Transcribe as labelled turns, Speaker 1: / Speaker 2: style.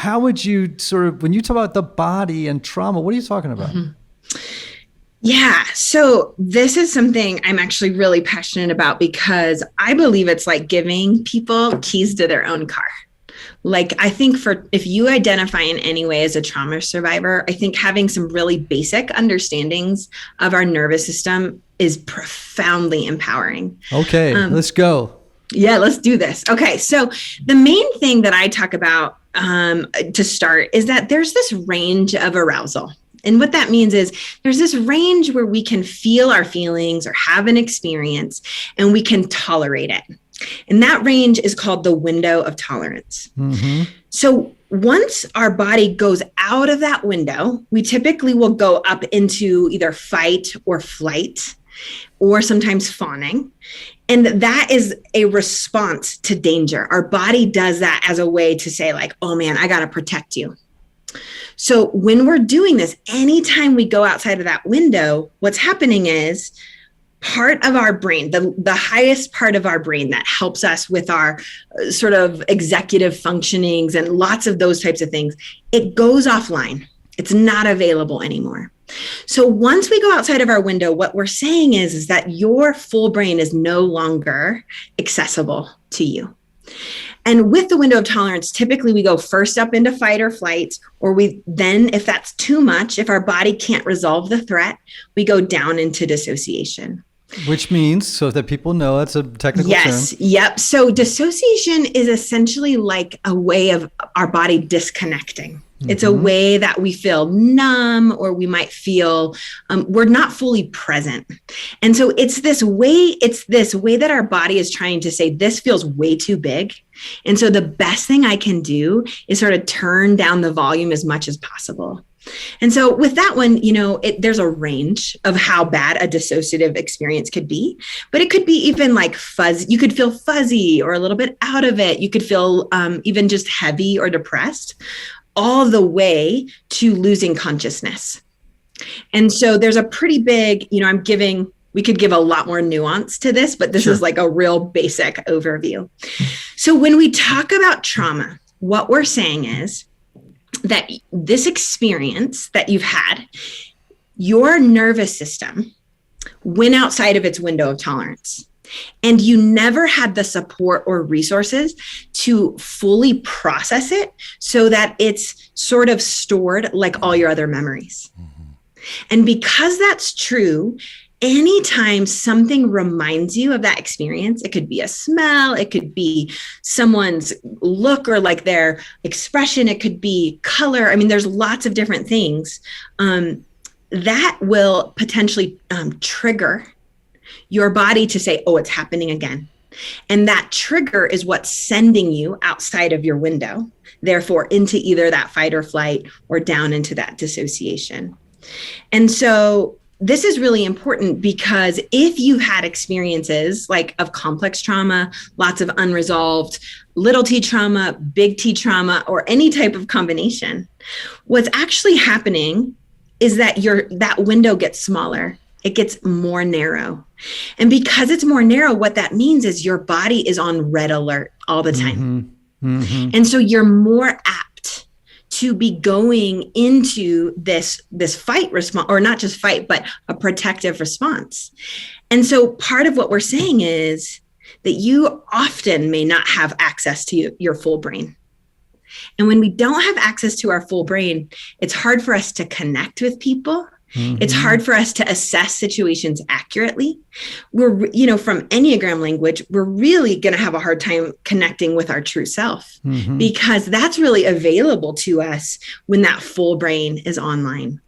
Speaker 1: how would you sort of, when you talk about the body and trauma, what are you talking about?
Speaker 2: Mm-hmm. Yeah. So this is something I'm actually really passionate about because I believe it's like giving people keys to their own car. Like, I think if you identify in any way as a trauma survivor, I think having some really basic understandings of our nervous system is profoundly empowering.
Speaker 1: Okay, let's go.
Speaker 2: Yeah, let's do this. Okay. So the main thing that I talk about to start is that there's this range of arousal. And what that means is there's this range where we can feel our feelings or have an experience and we can tolerate it. And that range is called the window of tolerance. Mm-hmm. So once our body goes out of that window, we typically will go up into either fight or flight, or sometimes fawning. And that is a response to danger. Our body does that as a way to say like, oh man, I got to protect you. So when we're doing this, anytime we go outside of that window, what's happening is part of our brain, the highest part of our brain that helps us with our sort of executive functionings and lots of those types of things, it goes offline. It's not available anymore. So once we go outside of our window, what we're saying is that your full brain is no longer accessible to you. And with the window of tolerance, typically we go first up into fight or flight, or we then, if that's too much, if our body can't resolve the threat, we go down into dissociation.
Speaker 1: Which means, so that people know, it's a technical term.
Speaker 2: Yes. Yep. So dissociation is essentially like a way of our body disconnecting. It's a way that we feel numb, or we might feel we're not fully present. And so it's this way that our body is trying to say, this feels way too big. And so the best thing I can do is sort of turn down the volume as much as possible. And so with that one, there's a range of how bad a dissociative experience could be, but it could be even like fuzzy. You could feel fuzzy or a little bit out of it. You could feel even just heavy or depressed, all the way to losing consciousness. And so there's a pretty big, we could give a lot more nuance to this, but this is like a real basic overview. So when we talk about trauma, what we're saying is that this experience that you've had, your nervous system went outside of its window of tolerance. And you never had the support or resources to fully process it so that it's sort of stored like all your other memories. Mm-hmm. And because that's true, anytime something reminds you of that experience, it could be a smell, it could be someone's look or like their expression, it could be color. I mean, there's lots of different things that will potentially trigger your body to say, oh, it's happening again. And that trigger is what's sending you outside of your window, therefore into either that fight or flight or down into that dissociation. And so this is really important because if you've had experiences like of complex trauma, lots of unresolved little t trauma, big T trauma, or any type of combination, what's actually happening is that that window gets smaller. It gets more narrow. And because it's more narrow, what that means is your body is on red alert all the time. Mm-hmm. Mm-hmm. And so you're more apt to be going into this fight response, or not just fight, but a protective response. And so part of what we're saying is that you often may not have access to your full brain. And when we don't have access to our full brain, it's hard for us to connect with people. Mm-hmm. It's hard for us to assess situations accurately. We're, from Enneagram language, we're really going to have a hard time connecting with our true self because that's really available to us when that full brain is online.